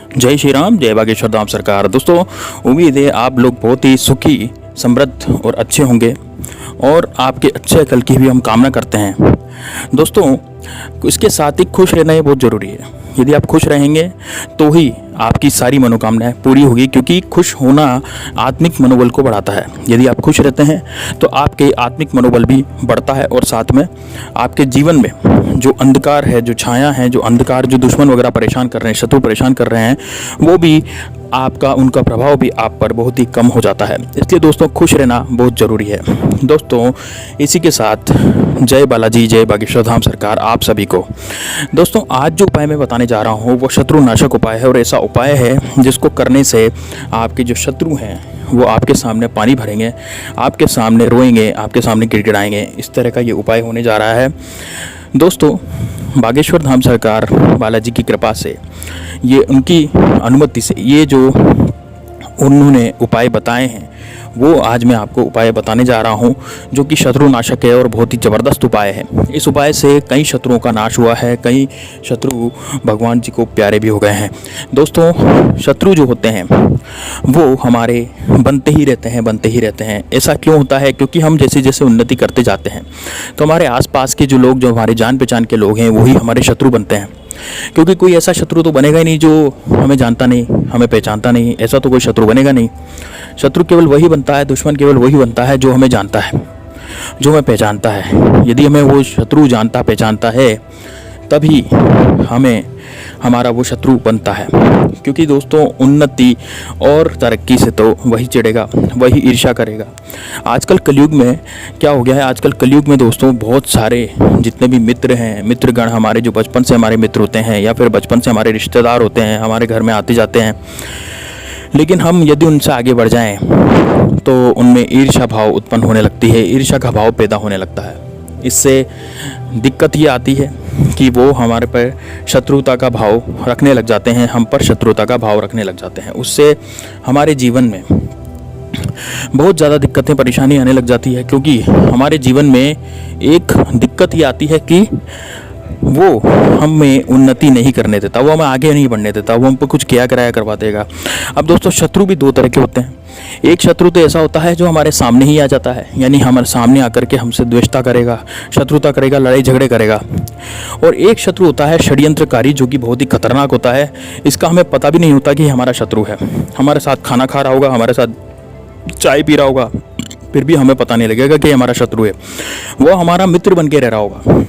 जय श्री राम, जय बागेश्वर धाम सरकार। दोस्तों, उम्मीद है आप लोग बहुत ही सुखी, समृद्ध और अच्छे होंगे और आपके अच्छे कल की भी हम कामना करते हैं। दोस्तों, इसके साथ ही खुश रहना ये बहुत ज़रूरी है। यदि आप खुश रहेंगे तो ही आपकी सारी मनोकामनाएं पूरी होगी, क्योंकि खुश होना आत्मिक मनोबल को बढ़ाता है। यदि आप खुश रहते हैं तो आपके आत्मिक मनोबल भी बढ़ता है और साथ में आपके जीवन में जो अंधकार है, जो छाया है, जो अंधकार, जो दुश्मन वगैरह परेशान कर रहे हैं, शत्रु परेशान कर रहे हैं, वो भी आपका, उनका प्रभाव भी आप पर बहुत ही कम हो जाता है। इसलिए दोस्तों, खुश रहना बहुत ज़रूरी है। दोस्तों, इसी के साथ जय बालाजी, जय बागेश्वर धाम सरकार आप सभी को। दोस्तों, आज जो उपाय मैं बताने जा रहा हूँ वो शत्रुनाशक उपाय है और ऐसा उपाय है जिसको करने से आपके जो शत्रु हैं वो आपके सामने पानी भरेंगे, आपके सामने रोएंगे, आपके सामने गिड़गिड़ाएंगे। इस तरह का ये उपाय होने जा रहा है। दोस्तों, बागेश्वर धाम सरकार बालाजी की कृपा से, ये उनकी अनुमति से, ये जो उन्होंने उपाय बताए हैं वो आज मैं आपको उपाय बताने जा रहा हूं, जो कि शत्रुनाशक है और बहुत ही ज़बरदस्त उपाय है। इस उपाय से कई शत्रुओं का नाश हुआ है, कई शत्रु भगवान जी को प्यारे भी हो गए हैं। दोस्तों, शत्रु जो होते हैं वो हमारे बनते ही रहते हैं। ऐसा क्यों होता है? क्योंकि हम जैसे जैसे उन्नति करते जाते हैं तो हमारे आसपास के जो लोग, जो हमारे जान पहचान के लोग हैं, वही हमारे शत्रु बनते हैं। क्योंकि कोई ऐसा शत्रु तो बनेगा ही नहीं जो हमें जानता नहीं, हमें पहचानता नहीं। ऐसा तो कोई शत्रु बनेगा नहीं। शत्रु केवल वही बनता है, दुश्मन केवल वही बनता है जो हमें जानता है, जो हमें पहचानता है। यदि हमें वो शत्रु जानता पहचानता है तभी हमें हमारा वो शत्रु बनता है। क्योंकि दोस्तों, उन्नति और तरक्की से तो वही चिढ़ेगा, वही ईर्ष्या करेगा। आजकल कलयुग में क्या हो गया है? आजकल कलयुग में दोस्तों बहुत सारे जितने भी मित्र हैं, मित्रगण हमारे, जो बचपन से हमारे मित्र होते हैं या फिर बचपन से हमारे रिश्तेदार होते हैं, हमारे घर में आते जाते हैं, लेकिन हम यदि उनसे आगे बढ़ जाएं तो उनमें ईर्ष्या भाव उत्पन्न होने लगती है, ईर्ष्या का भाव पैदा होने लगता है। इससे दिक्कत ये आती है कि वो हमारे पर शत्रुता का भाव रखने लग जाते हैं, हम पर शत्रुता का भाव रखने लग जाते हैं। उससे हमारे जीवन में बहुत ज़्यादा दिक्कतें, परेशानी आने लग जाती है। क्योंकि हमारे जीवन में एक दिक्कत ये आती है कि वो हमें उन्नति नहीं करने देता, वो हमें आगे नहीं बढ़ने देता, वो हम पर कुछ किया कराया करवा देगा। अब दोस्तों, शत्रु भी दो तरह के होते हैं। एक शत्रु तो ऐसा होता है जो हमारे सामने ही आ जाता है, यानी हमारे सामने आकर के हमसे द्वेषता करेगा, शत्रुता करेगा, लड़ाई झगड़े करेगा। और एक शत्रु होता है षड्यंत्रकारी, जो कि बहुत ही खतरनाक होता है। इसका हमें पता भी नहीं होता कि हमारा शत्रु है। हमारे साथ खाना खा रहा होगा, हमारे साथ चाय पी रहा होगा, फिर भी हमें पता नहीं लगेगा कि हमारा शत्रु है। वो हमारा मित्र बन के रह रहा होगा।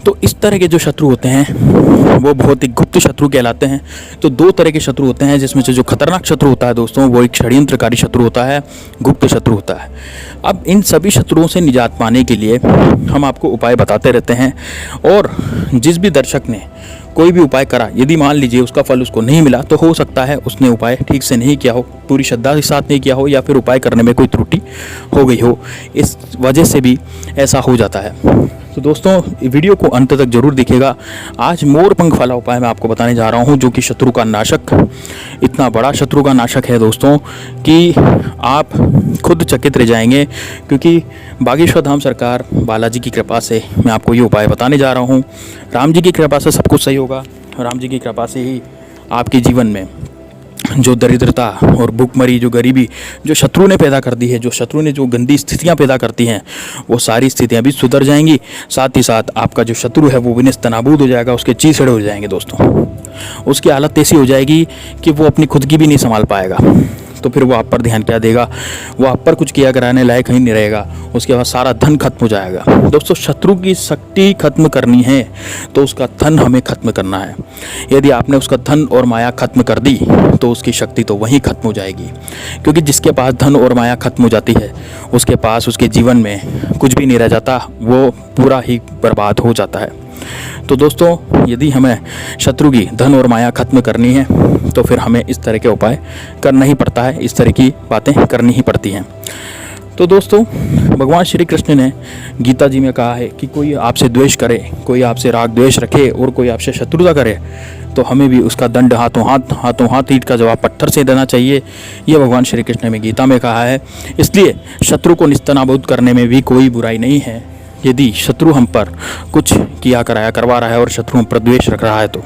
तो इस तरह के जो शत्रु होते हैं वो बहुत ही गुप्त शत्रु कहलाते हैं। तो दो तरह के शत्रु होते हैं, जिसमें से जो खतरनाक शत्रु होता है दोस्तों, वो एक षड्यंत्रकारी शत्रु होता है, गुप्त शत्रु होता है। अब इन सभी शत्रुओं से निजात पाने के लिए हम आपको उपाय बताते रहते हैं। और जिस भी दर्शक ने कोई भी उपाय करा, यदि मान लीजिए उसका फल उसको नहीं मिला, तो हो सकता है उसने उपाय ठीक से नहीं किया हो, पूरी श्रद्धा के साथ नहीं किया हो, या फिर उपाय करने में कोई त्रुटि हो गई हो। इस वजह से भी ऐसा हो जाता है। तो दोस्तों, वीडियो को अंत तक जरूर देखिएगा। आज मोर पंख वाला उपाय मैं आपको बताने जा रहा हूं, जो कि शत्रु का नाशक, इतना बड़ा शत्रु का नाशक है दोस्तों कि आप खुद चकित रह जाएंगे। क्योंकि बागेश्वर धाम सरकार बालाजी की कृपा से मैं आपको ये उपाय बताने जा रहा हूं। राम जी की कृपा से सब कुछ सही होगा। राम जी की कृपा से ही आपके जीवन में जो दरिद्रता और भूखमरी, जो गरीबी, जो शत्रु ने पैदा कर दी है, जो शत्रु ने जो गंदी स्थितियां पैदा करती हैं, वो सारी स्थितियां भी सुधर जाएंगी। साथ ही साथ आपका जो शत्रु है वो भी नेस्तनाबूद हो जाएगा, उसके चीसड़े हो जाएंगे दोस्तों। उसकी हालत ऐसी हो जाएगी कि वो अपनी खुद की भी नहीं संभाल पाएगा। तो फिर वो आप पर ध्यान क्या देगा? वो आप पर कुछ किया कराने लायक ही नहीं रहेगा। उसके बाद सारा धन खत्म हो जाएगा। दोस्तों, शत्रु की शक्ति खत्म करनी है तो उसका धन हमें खत्म करना है। यदि आपने उसका धन और माया खत्म कर दी तो उसकी शक्ति तो वहीं खत्म हो जाएगी। क्योंकि जिसके पास धन और माया खत्म हो जाती है, उसके पास उसके जीवन में कुछ भी नहीं रह जाता, वो पूरा ही बर्बाद हो जाता है। तो दोस्तों, यदि हमें शत्रु की धन और माया खत्म करनी है तो फिर हमें इस तरह के उपाय करना ही पड़ता है, इस तरह की बातें करनी ही पड़ती हैं। तो दोस्तों, भगवान श्री कृष्ण ने गीता जी में कहा है कि कोई आपसे द्वेष करे, कोई आपसे राग द्वेष रखे और कोई आपसे शत्रुता करे, तो हमें भी उसका दंड हाथों हाथ ईंट का जवाब पत्थर से देना चाहिए। ये भगवान श्री कृष्ण ने गीता में कहा है। इसलिए शत्रु को निस्तनाबूद करने में भी कोई बुराई नहीं है। यदि शत्रु हम पर कुछ किया कराया करवा रहा है और शत्रु हम पर द्वेष रख रहा है तो,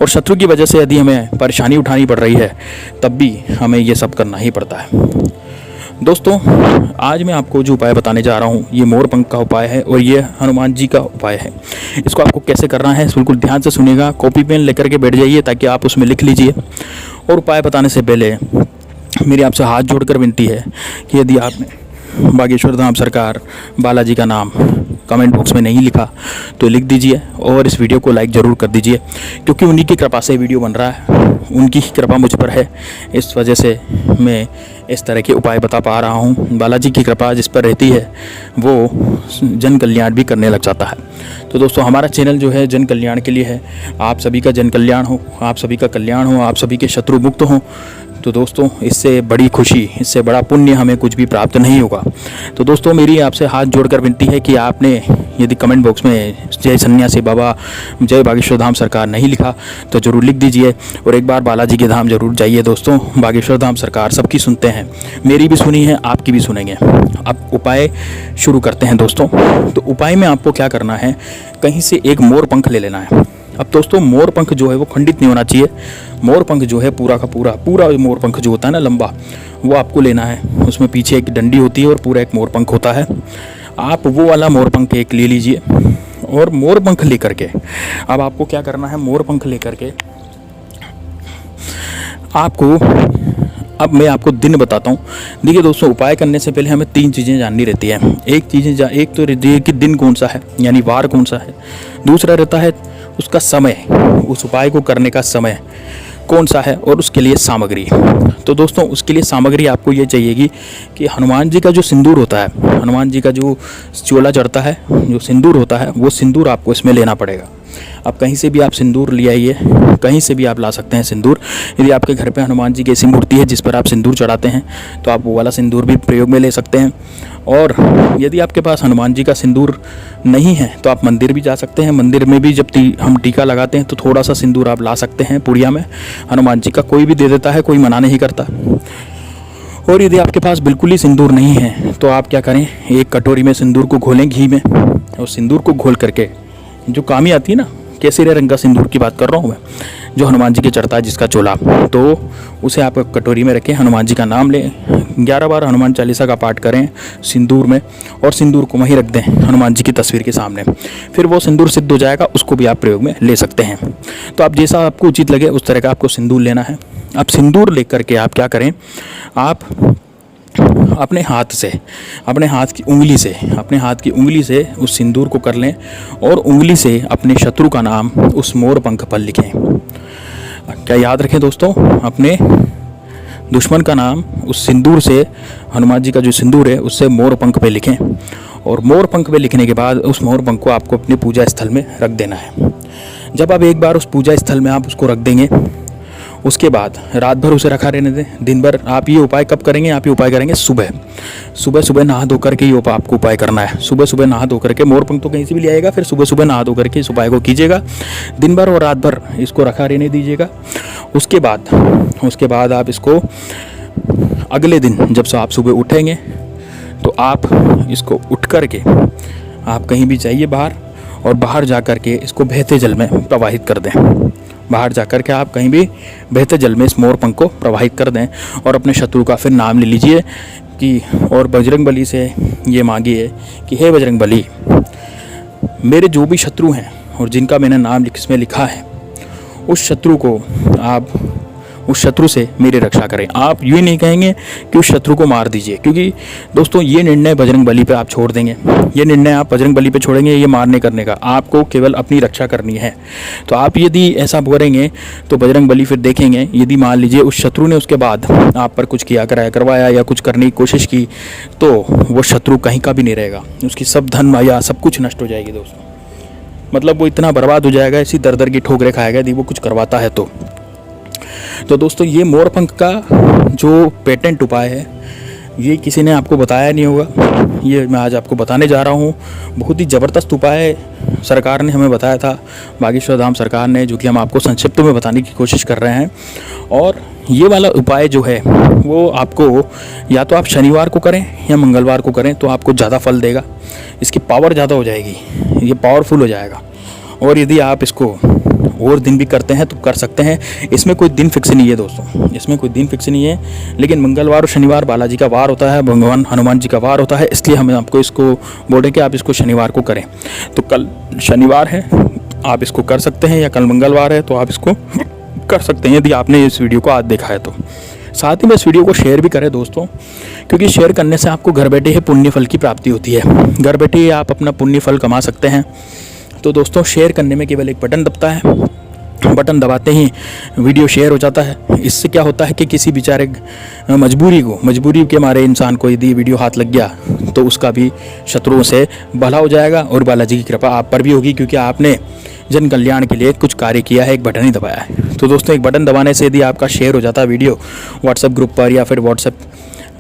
और शत्रु की वजह से यदि हमें परेशानी उठानी पड़ रही है, तब भी हमें ये सब करना ही पड़ता है। दोस्तों, आज मैं आपको जो उपाय बताने जा रहा हूँ ये मोर पंख का उपाय है और ये हनुमान जी का उपाय है। इसको आपको कैसे करना है बिल्कुल ध्यान से सुनिएगा, कॉपी पेन लेकर के बैठ जाइए ताकि आप उसमें लिख लीजिए। और उपाय बताने से पहले मेरी आपसे हाथ जोड़कर विनती है कि यदि आपने बागेश्वर धाम सरकार बालाजी का नाम कमेंट बॉक्स में नहीं लिखा तो लिख दीजिए और इस वीडियो को लाइक ज़रूर कर दीजिए, क्योंकि उन्हीं की कृपा से वीडियो बन रहा है, उनकी ही कृपा मुझ पर है। इस वजह से मैं इस तरह के उपाय बता पा रहा हूँ। बालाजी की कृपा जिस पर रहती है वो जन कल्याण भी करने लग जाता है। तो दोस्तों, हमारा चैनल जो है जन कल्याण के लिए है। आप सभी का जन कल्याण हो, आप सभी का कल्याण हो, आप सभी के शत्रु मुक्त हों। तो दोस्तों, इससे बड़ी खुशी, इससे बड़ा पुण्य हमें कुछ भी प्राप्त नहीं होगा। तो दोस्तों, मेरी आपसे हाथ जोड़कर विनती है कि आपने यदि कमेंट बॉक्स में जय सन्यासी बाबा, जय बागेश्वर धाम सरकार नहीं लिखा तो ज़रूर लिख दीजिए और एक बार बालाजी के धाम जरूर जाइए। दोस्तों, बागेश्वर धाम सरकार सबकी सुनते हैं, मेरी भी सुनी है, आपकी भी सुनेंगे। अब उपाय शुरू करते हैं दोस्तों। तो उपाय में आपको क्या करना है, कहीं से एक मोर पंख ले लेना है। अब दोस्तों, मोर पंख जो है वो खंडित नहीं होना चाहिए। मोर पंख जो है पूरा का पूरा मोर पंख जो होता है ना लंबा, वो आपको लेना है। उसमें पीछे एक डंडी होती है और पूरा एक मोर पंख होता है। आप वो वाला मोर पंख एक ले लीजिए और मोर पंख लेकर के अब आपको क्या करना है, मोर पंख लेकर के आपको, अब मैं आपको दिन बताता हूँ। देखिए दोस्तों, उपाय करने से पहले हमें 3 चीज़ें जाननी रहती है। एक तो रहती है कि दिन कौन सा है, यानी वार कौन सा है। दूसरा रहता है उसका समय, उस उपाय को करने का समय कौन सा है, और उसके लिए सामग्री। तो दोस्तों, उसके लिए सामग्री आपको ये चाहिएगी कि हनुमान जी का जो सिंदूर होता है, हनुमान जी का जो चोला चढ़ता है, जो सिंदूर होता है, वो सिंदूर आपको इसमें लेना पड़ेगा। अब कहीं से भी आप सिंदूर ले आइए, कहीं से भी आप ला सकते हैं सिंदूर। यदि आपके घर पे हनुमान जी की ऐसी मूर्ति है जिस पर आप सिंदूर चढ़ाते हैं तो आप वो वाला सिंदूर भी प्रयोग में ले सकते हैं। और यदि आपके पास हनुमान जी का सिंदूर नहीं है तो आप मंदिर भी जा सकते हैं। मंदिर में भी जब हम टीका लगाते हैं तो थोड़ा सा सिंदूर आप ला सकते हैं पुड़िया में। हनुमान जी का कोई भी दे देता है, कोई मना नहीं करता। और यदि आपके पास बिल्कुल ही सिंदूर नहीं है तो आप क्या करें, एक कटोरी में सिंदूर को घोलें घी में, और सिंदूर को घोल करके जो कामी आती है ना, केसरिया रंग का सिंदूर की बात कर रहा हूँ मैं, जो हनुमान जी के चढ़ता है जिसका चोला, तो उसे आप कटोरी में रखें, हनुमान जी का नाम लें, 11 बार हनुमान चालीसा का पाठ करें सिंदूर में, और सिंदूर को वहीं रख दें हनुमान जी की तस्वीर के सामने। फिर वो सिंदूर सिद्ध हो जाएगा, उसको भी आप प्रयोग में ले सकते हैं। तो आप जैसा आपको उचित लगे उस तरह का आपको सिंदूर लेना है। अब सिंदूर लेकर के आप क्या करें, आप अपने हाथ की उंगली से उस सिंदूर को कर लें और उंगली से अपने शत्रु का नाम उस मोर पंख पर लिखें। क्या याद रखें दोस्तों, अपने दुश्मन का नाम उस सिंदूर से, हनुमान जी का जो सिंदूर है उससे मोर पंख पे लिखें। और मोर पंख पे लिखने के बाद उस मोर पंख को आपको अपने पूजा स्थल में रख देना है। जब आप एक बार उस पूजा स्थल में आप उसको रख देंगे, उसके बाद रात भर उसे रखा रहने दें। दिन भर आप ये उपाय कब करेंगे, आप ये उपाय करेंगे सुबह नहा धो करके ये आपको उपाय करना है। सुबह नहा धो करके, मोर पंख तो कहीं से भी ले आएगा, फिर सुबह नहा धो करके इस उपाय को कीजिएगा। दिन भर और रात भर इसको रखा रहने दीजिएगा। उसके बाद आप इसको अगले दिन जब से आप सुबह उठेंगे तो आप इसको उठ करके आप कहीं भी जाइए बाहर, और बाहर जा कर के इसको बहते जल में प्रवाहित कर दें। बाहर जाकर के आप कहीं भी बहते जल में इस मोर पंख को प्रवाहित कर दें और अपने शत्रु का फिर नाम ले लीजिए कि, और बजरंग बली से ये मांगिए कि हे बजरंग बली, मेरे जो भी शत्रु हैं और जिनका मैंने नाम इसमें लिखा है, उस शत्रु को आप, उस शत्रु से मेरी रक्षा करें। आप ये नहीं कहेंगे कि उस शत्रु को मार दीजिए, क्योंकि दोस्तों ये निर्णय बजरंग बली पे आप छोड़ देंगे। ये निर्णय आप बजरंग बली पे छोड़ेंगे, ये मारने करने का। आपको केवल अपनी रक्षा करनी है। तो आप यदि ऐसा करेंगे तो बजरंग बली फिर देखेंगे, यदि मान लीजिए उस शत्रु ने उसके बाद आप पर कुछ किया कराया करवाया या कुछ करने की कोशिश की, तो वो शत्रु कहीं का भी नहीं रहेगा। उसकी सब धन माया सब कुछ नष्ट हो जाएगी दोस्तों। मतलब वो इतना बर्बाद हो जाएगा, ऐसी दर दर की ठोकरें खाएगा यदि वो कुछ करवाता है तो दोस्तों, ये मोर पंख का जो पेटेंट उपाय है, ये किसी ने आपको बताया नहीं होगा, ये मैं आज आपको बताने जा रहा हूँ। बहुत ही ज़बरदस्त उपाय सरकार ने हमें बताया था, बागेश्वर धाम सरकार ने, जो कि हम आपको संक्षिप्त में बताने की कोशिश कर रहे हैं। और ये वाला उपाय जो है वो आपको या तो आप शनिवार को करें या मंगलवार को करें तो आपको ज़्यादा फल देगा, इसकी पावर ज़्यादा हो जाएगी, ये पावरफुल हो जाएगा। और यदि आप इसको और दिन भी करते हैं तो कर सकते हैं, इसमें कोई दिन फिक्स नहीं है दोस्तों, इसमें कोई दिन फिक्स नहीं है। लेकिन मंगलवार और शनिवार बालाजी का वार होता है, भगवान हनुमान जी का वार होता है, इसलिए हम आपको इसको बोल रहे कि आप इसको शनिवार को करें। तो कल शनिवार है, आप इसको कर सकते हैं, या कल मंगलवार है तो आप इसको कर सकते हैं यदि आपने इस वीडियो को आज देखा है तो। साथ ही में इस वीडियो को शेयर भी करें दोस्तों, क्योंकि शेयर करने से आपको घर बैठे ही पुण्य फल की प्राप्ति होती है, घर बैठे ही आप अपना पुण्य फल कमा सकते हैं। तो दोस्तों शेयर करने में केवल एक बटन दबता है, बटन दबाते ही वीडियो शेयर हो जाता है। इससे क्या होता है कि किसी बेचारे मजबूरी के मारे इंसान को यदि वीडियो हाथ लग गया तो उसका भी शत्रुओं से भला हो जाएगा और बालाजी की कृपा आप पर भी होगी, क्योंकि आपने जन कल्याण के लिए कुछ कार्य किया है, एक बटन ही दबाया है। तो दोस्तों एक बटन दबाने से यदि आपका शेयर हो जाता है वीडियो व्हाट्सएप ग्रुप पर या फिर व्हाट्सएप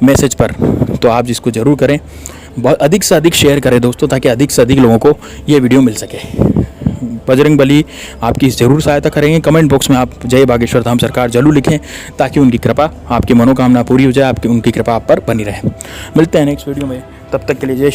मैसेज पर, तो आप जिसको ज़रूर करें, बहुत अधिक से अधिक शेयर करें दोस्तों, ताकि अधिक से अधिक लोगों को ये वीडियो मिल सके। बजरंग बली आपकी ज़रूर सहायता करेंगे। कमेंट बॉक्स में आप जय बागेश्वर धाम सरकार जरूर लिखें, ताकि उनकी कृपा, आपकी मनोकामना पूरी हो जाए, उनकी कृपा आप पर बनी रहे। मिलते हैं नेक्स्ट वीडियो में, तब तक के लिए जय